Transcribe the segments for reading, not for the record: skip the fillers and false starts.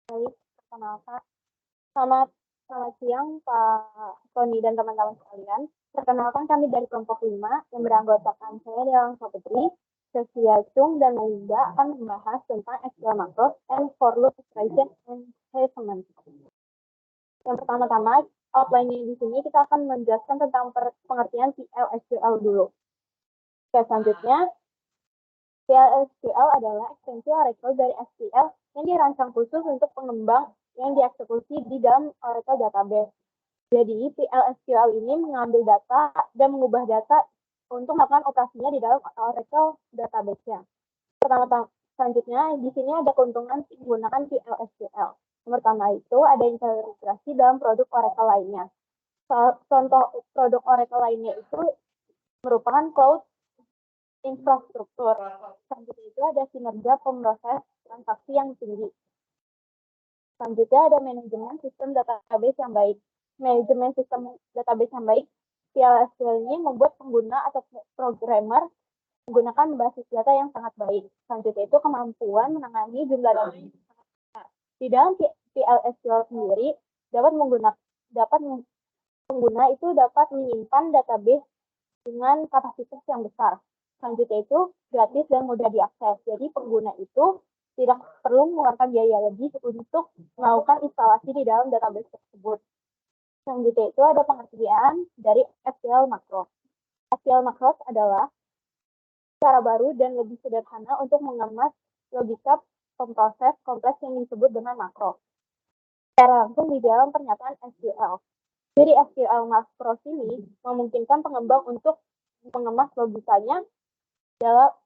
Baik, perkenalkan. Selamat selamat siang, Pak Tony dan teman-teman sekalian. Perkenalkan kami dari kelompok 5 yang beranggotakan saya Dewan Saputri, Cecilia Chung, dan Melinda akan membahas tentang SQL macros and for loop expression and statement. Yang pertama-tama, outline-nya di sini kita akan menjelaskan tentang pengertian PL/SQL dulu. Oke, selanjutnya PL/SQL adalah ekstensi Oracle dari SQL yang dirancang khusus untuk pengembang yang dieksekusi di dalam Oracle Database. Jadi, PL/SQL ini mengambil data dan mengubah data untuk melakukan operasinya di dalam Oracle Database-nya. Selanjutnya, di sini ada keuntungan menggunakan PL/SQL. Yang pertama itu ada integrasi dalam produk Oracle lainnya. Contoh produk Oracle lainnya itu merupakan cloud infrastruktur. Selanjutnya itu ada kinerja pemroses transaksi yang tinggi. Selanjutnya ada manajemen sistem database yang baik. Manajemen sistem database yang baik, PL/SQL ini membuat pengguna atau programmer menggunakan basis data yang sangat baik. Selanjutnya itu kemampuan menangani jumlah data. Di dalam PL/SQL sendiri dapat pengguna itu dapat menyimpan database dengan kapasitas yang besar. Selanjutnya itu gratis dan mudah diakses. Jadi pengguna itu tidak perlu mengeluarkan biaya lebih untuk melakukan instalasi di dalam database tersebut. Selanjutnya itu ada pengertian dari SQL macros. SQL macros adalah cara baru dan lebih sederhana untuk mengemas logika pemproses kompleks yang disebut dengan makro. Secara langsung di dalam pernyataan SQL. Jadi SQL macros ini memungkinkan pengembang untuk mengemas logikanya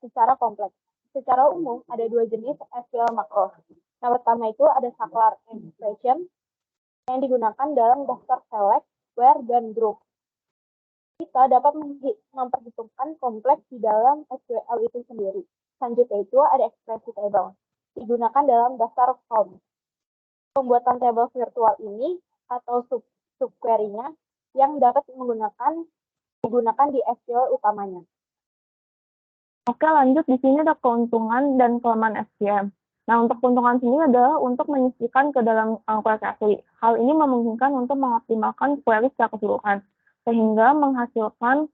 secara kompleks. Secara umum ada dua jenis SQL macros. Yang pertama itu ada saklar expression yang digunakan dalam daftar select, where, dan group. Kita dapat memperhitungkan kompleks di dalam SQL itu sendiri. Selanjutnya itu ada ekspresi table, digunakan dalam daftar form. Pembuatan table virtual ini atau subquery-nya yang dapat digunakan di SQL utamanya. Oke, lanjut. Di sini ada keuntungan dan kelemahan SQL. Nah, untuk keuntungan sendiri adalah untuk menyisihkan ke dalam query asli. Hal ini memungkinkan untuk mengoptimalkan query secara keseluruhan, sehingga menghasilkan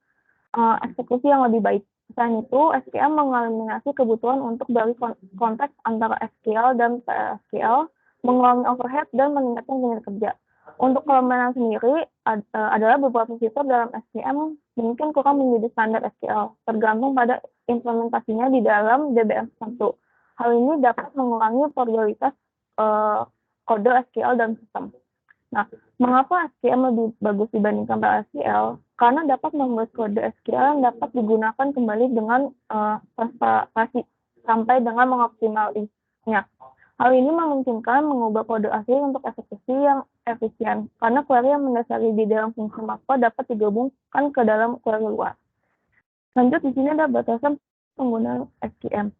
eksekusi yang lebih baik. Selain itu, SQL mengeliminasi kebutuhan untuk dari konteks antara SQL dan PLSQL, mengurangi overhead, dan meningkatkan kinerja kerja. Untuk kelemahan sendiri adalah beberapa fitur dalam SQL mungkin kurang menjadi standar SQL, tergantung pada implementasinya di dalam DBM tertentu. Hal ini dapat mengurangi probabilitas kode SQL dan sistem. Nah, mengapa SQL lebih bagus dibandingkan PLSQL? Karena dapat membuat kode SQL yang dapat digunakan kembali dengan prestasi sampai dengan mengoptimalisnya. Hal ini memungkinkan mengubah kode asli untuk eksekusi yang efisien, karena query yang mendasari di dalam fungsi makro dapat digabungkan ke dalam query luar. Lanjut, di sini ada batasan penggunaan SQL.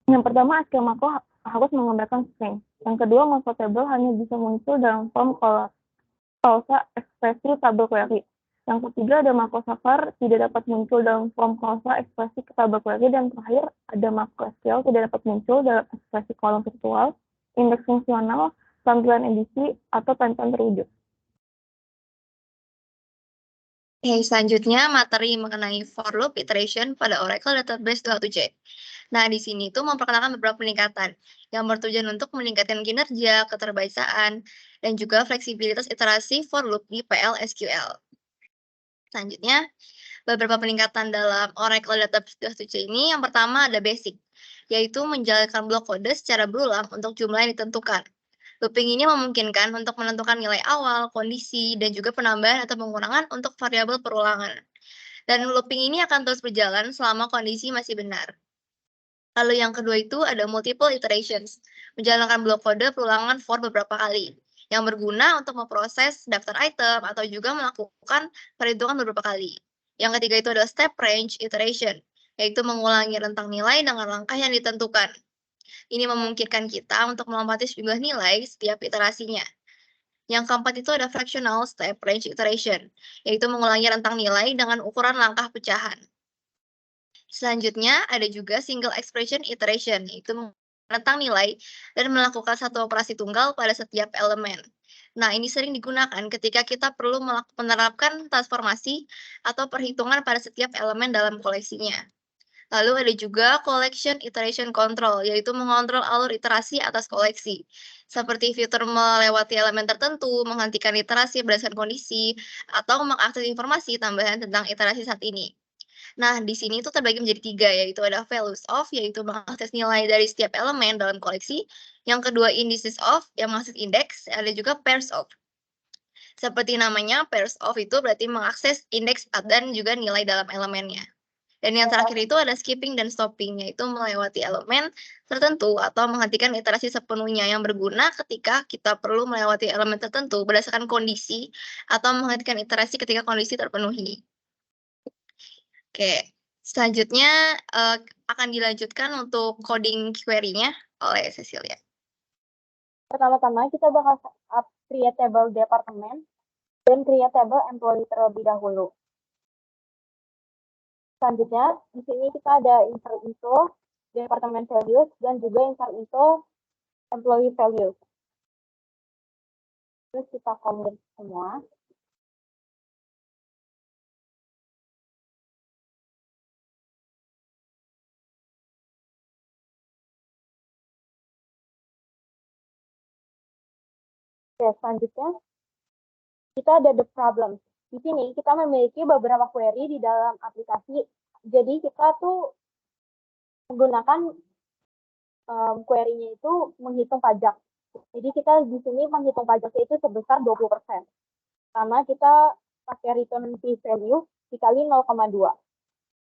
Yang pertama, SQL makro harus menggambarkan string. Yang kedua, makro table hanya bisa muncul dalam form klausa ekspresi tabel query. Yang ketiga, ada makro saklar tidak dapat muncul dalam form klausa ekspresi tabel query. Dan terakhir, ada makro SQL tidak dapat muncul dalam ekspresi kolom virtual, indeks fungsional, tampilan edisi, atau tampilan terwujud. Oke, selanjutnya materi mengenai for loop iteration pada Oracle Database 27J. Nah, di sini tuh memperkenalkan beberapa peningkatan yang bertujuan untuk meningkatkan kinerja, keterbiasaan, dan juga fleksibilitas iterasi for loop di PL/SQL. Selanjutnya, beberapa peningkatan dalam Oracle Database 27J ini yang pertama ada basic, yaitu menjalankan blok kode secara berulang untuk jumlah yang ditentukan. Looping ini memungkinkan untuk menentukan nilai awal, kondisi, dan juga penambahan atau pengurangan untuk variabel perulangan. Dan looping ini akan terus berjalan selama kondisi masih benar. Lalu yang kedua itu ada multiple iterations, menjalankan blok kode perulangan for beberapa kali, yang berguna untuk memproses daftar item atau juga melakukan perhitungan beberapa kali. Yang ketiga itu ada step range iteration, yaitu mengulangi rentang nilai dengan langkah yang ditentukan. Ini memungkinkan kita untuk melompati sejumlah nilai setiap iterasinya. Yang keempat itu ada fractional step range iteration, yaitu mengulangi rentang nilai dengan ukuran langkah pecahan. Selanjutnya ada juga single expression iteration, yaitu tentang nilai dan melakukan satu operasi tunggal pada setiap elemen. Nah, ini sering digunakan ketika kita perlu menerapkan transformasi atau perhitungan pada setiap elemen dalam koleksinya. Lalu ada juga collection iteration control, yaitu mengontrol alur iterasi atas koleksi. Seperti fitur melewati elemen tertentu, menghentikan iterasi berdasarkan kondisi, atau mengakses informasi tambahan tentang iterasi saat ini. Nah, di sini itu terbagi menjadi 3, yaitu ada values of, yaitu mengakses nilai dari setiap elemen dalam koleksi. Yang kedua, indices of, yang mengakses indeks. Ada juga pairs of. Seperti namanya, pairs of itu berarti mengakses indeks dan juga nilai dalam elemennya. Dan yang terakhir itu ada skipping dan stopping, yaitu melewati elemen tertentu atau menghentikan iterasi sepenuhnya yang berguna ketika kita perlu melewati elemen tertentu berdasarkan kondisi atau menghentikan iterasi ketika kondisi terpenuhi. Oke, selanjutnya akan dilanjutkan untuk coding query-nya oleh Cecilia. Pertama-tama kita bakal setup create table departemen dan create table employee terlebih dahulu. Selanjutnya, di sini kita ada insert info, departemen values, dan juga insert info, employee values. Terus kita commit semua. Oke, selanjutnya, kita ada the problem. Di sini kita memiliki beberapa query di dalam aplikasi. Jadi kita tuh menggunakan query-nya itu menghitung pajak. Jadi kita di sini menghitung pajaknya itu sebesar 20%. Karena kita pakai return fee value dikali 0,2.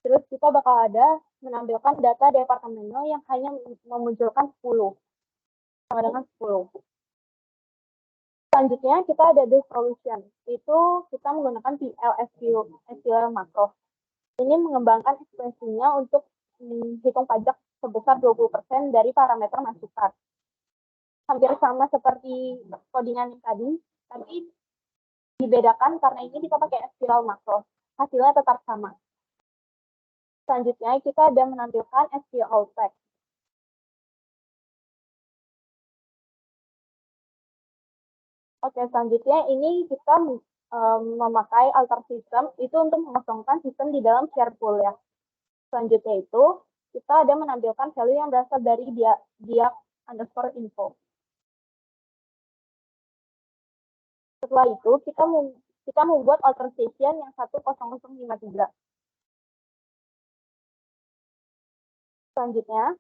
Terus kita bakal ada menampilkan data departemennya yang hanya memunculkan 10. Sama dengan 10. Selanjutnya kita ada the solution. Itu kita menggunakan PL/SQL makro. Ini mengembangkan ekspresinya untuk menghitung pajak sebesar 20% dari parameter masukan. Hampir sama seperti codingan yang tadi, tapi dibedakan karena ini kita pakai SQL makro. Hasilnya tetap sama. Selanjutnya kita ada menampilkan SQL tag. Oke, selanjutnya ini kita memakai alter system itu untuk mengosongkan sistem di dalam share pool ya. Selanjutnya itu kita ada menampilkan value yang berasal dari dia underscore info. Setelah itu kita membuat alteration yang 10053. Selanjutnya,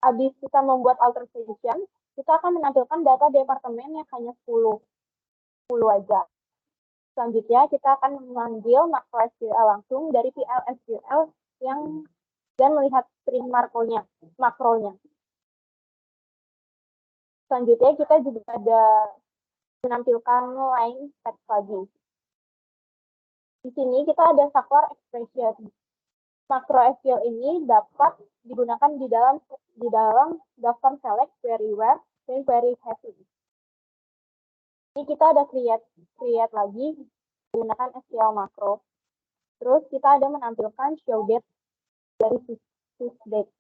habis kita membuat alteration, kita akan menampilkan data departemen yang hanya 10 aja. Selanjutnya, kita akan memanggil makro SQL langsung dari PL SQL dan melihat string makronya. Selanjutnya, kita juga ada menampilkan line text lagi. Di sini kita ada saklar expression. Makro SQL ini dapat digunakan di dalam daftar select, query where, dan query heavy. Ini kita ada create lagi menggunakan SQL makro. Terus kita ada menampilkan show date dari sysdate.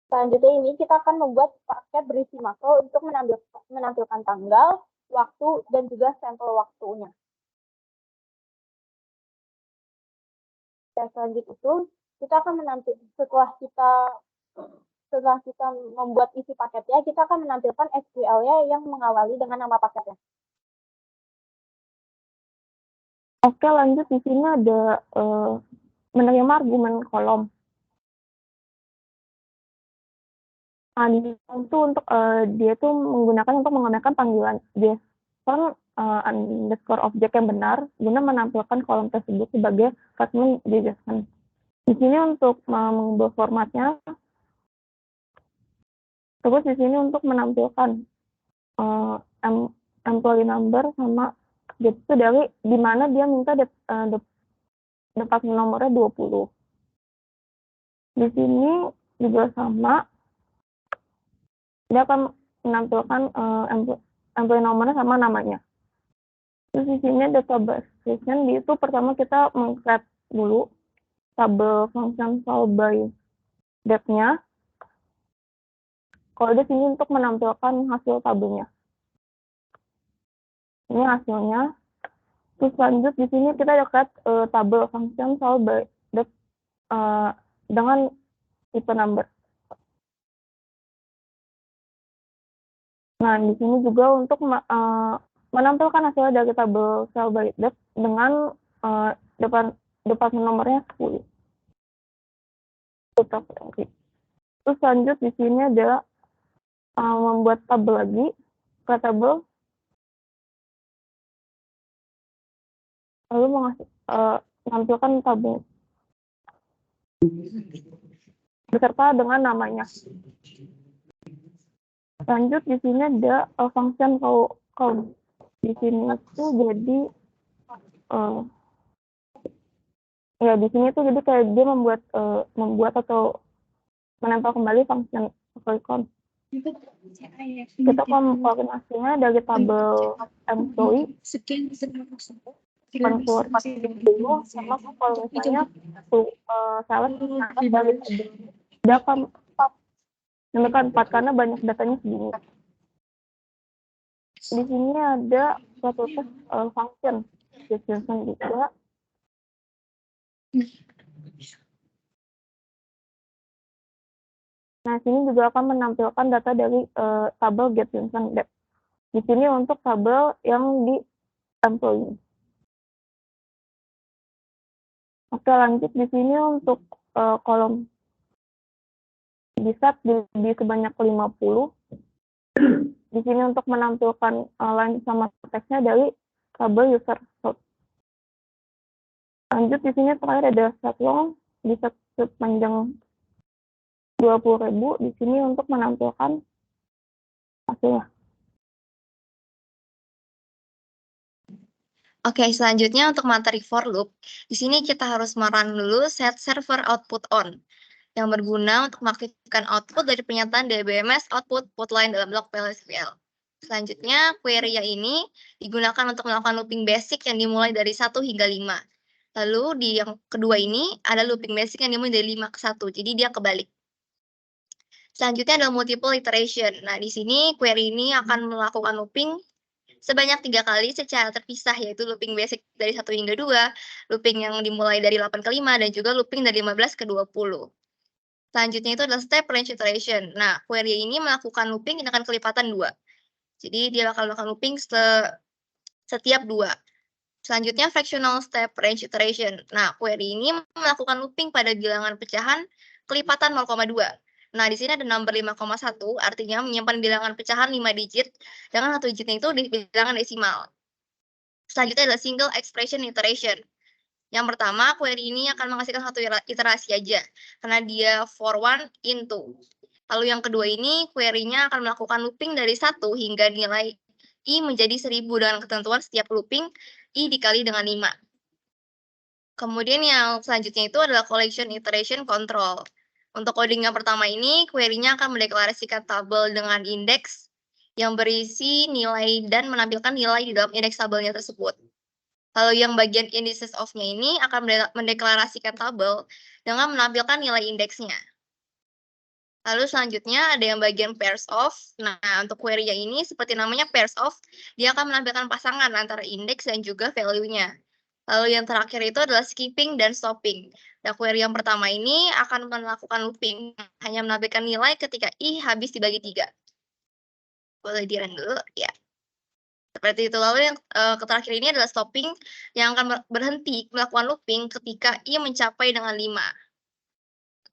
Selanjutnya ini kita akan membuat paket berisi makro untuk menampilkan tanggal, waktu, dan juga sampel waktunya. Dan selanjutnya itu kita akan setelah kita membuat isi paketnya, kita akan menampilkan SQL-nya yang mengawali dengan nama paketnya. Oke, lanjut di sini ada menerima argumen kolom. Nah, itu untuk dia tuh menggunakan panggilan JSON underscore object yang benar guna menampilkan kolom tersebut sebagai fragment JSON. Di sini untuk mengubah formatnya. Terus di sini untuk menampilkan employee number sama itu dari di mana dia minta departemen nomornya 20. Di sini juga sama, dia akan menampilkan employee nomornya sama namanya. Terus di sini ada tabel expression, di itu pertama kita meng-create dulu tabel function solve by date-nya. kode sini untuk menampilkan hasil tabelnya. Ini hasilnya. Terus lanjut di sini kita dekat tabel function solve by dengan tipe number. Nah, di sini juga untuk menampilkan hasil dari tabel cell by depth dengan depan nomornya 10. Terus lanjut di sini ada membuat tabel lagi ke tabel, lalu menampilkan tabel beserta dengan namanya. Lanjut di sini ada function count. Di sini itu jadi ya di sini tuh jadi kayak dia membuat atau menempel kembali function count. Kita kombinasinya dari tabel employee convert dulu sama kalau misalnya sales dari data 4 karena banyak datanya segini. Di sini ada suatu tes function distribution juga. Nah, sini juga akan menampilkan data dari tabel get function depth. Di sini untuk tabel yang di employee. Oke, lanjut di sini untuk kolom di set di sebanyak 50. Di sini untuk menampilkan line sama teksnya dari tabel user sort. Lanjut di sini terakhir ada set long di set sepanjang 20.000. Di sini untuk menampilkan hasilnya. Oke, selanjutnya untuk materi for loop, di sini kita harus merun dulu set server output on, yang berguna untuk mengaktifkan output dari pernyataan DBMS output put line dalam blok PLSQL. Selanjutnya, query yang ini digunakan untuk melakukan looping basic yang dimulai dari 1 hingga 5. Lalu di yang kedua ini ada looping basic yang dimulai dari 5 ke 1, jadi dia kebalik. Selanjutnya ada multiple iteration. Nah, di sini query ini akan melakukan looping sebanyak 3 kali secara terpisah, yaitu looping basic dari 1 hingga 2, looping yang dimulai dari 8 ke 5, dan juga looping dari 15 ke 20. Selanjutnya itu adalah step range iteration. Nah, query ini melakukan looping dengan kelipatan 2. Jadi dia bakal melakukan looping setiap 2. Selanjutnya fractional step range iteration. Nah, query ini melakukan looping pada bilangan pecahan kelipatan 0,2. Nah, di sini ada number 5,1, artinya menyimpan bilangan pecahan 5 digit, dengan 1 digitnya itu di bilangan desimal. Selanjutnya adalah single expression iteration. Yang pertama, query ini akan menghasilkan 1 iterasi aja, karena dia for one into. Lalu yang kedua ini, query-nya akan melakukan looping dari 1 hingga nilai I menjadi 1000 dengan ketentuan setiap looping I dikali dengan 5. Kemudian yang selanjutnya itu adalah collection iteration control. Untuk coding yang pertama ini, query-nya akan mendeklarasikan tabel dengan indeks yang berisi nilai dan menampilkan nilai di dalam indeks tabelnya tersebut. Lalu yang bagian indices of-nya ini akan mendeklarasikan tabel dengan menampilkan nilai indeksnya. Lalu selanjutnya ada yang bagian pairs of. Nah, untuk query yang ini seperti namanya pairs of, dia akan menampilkan pasangan antara indeks dan juga value-nya. Lalu yang terakhir itu adalah skipping dan stopping. Nah, query yang pertama ini akan melakukan looping, hanya menampilkan nilai ketika I habis dibagi 3. Boleh di-run dulu, ya. Seperti itu. Lalu yang terakhir ini adalah stopping, yang akan berhenti melakukan looping ketika I mencapai dengan 5.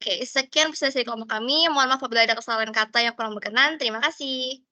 Oke, sekian presentasi kelompok kami. Mohon maaf apabila ada kesalahan kata yang kurang berkenan. Terima kasih.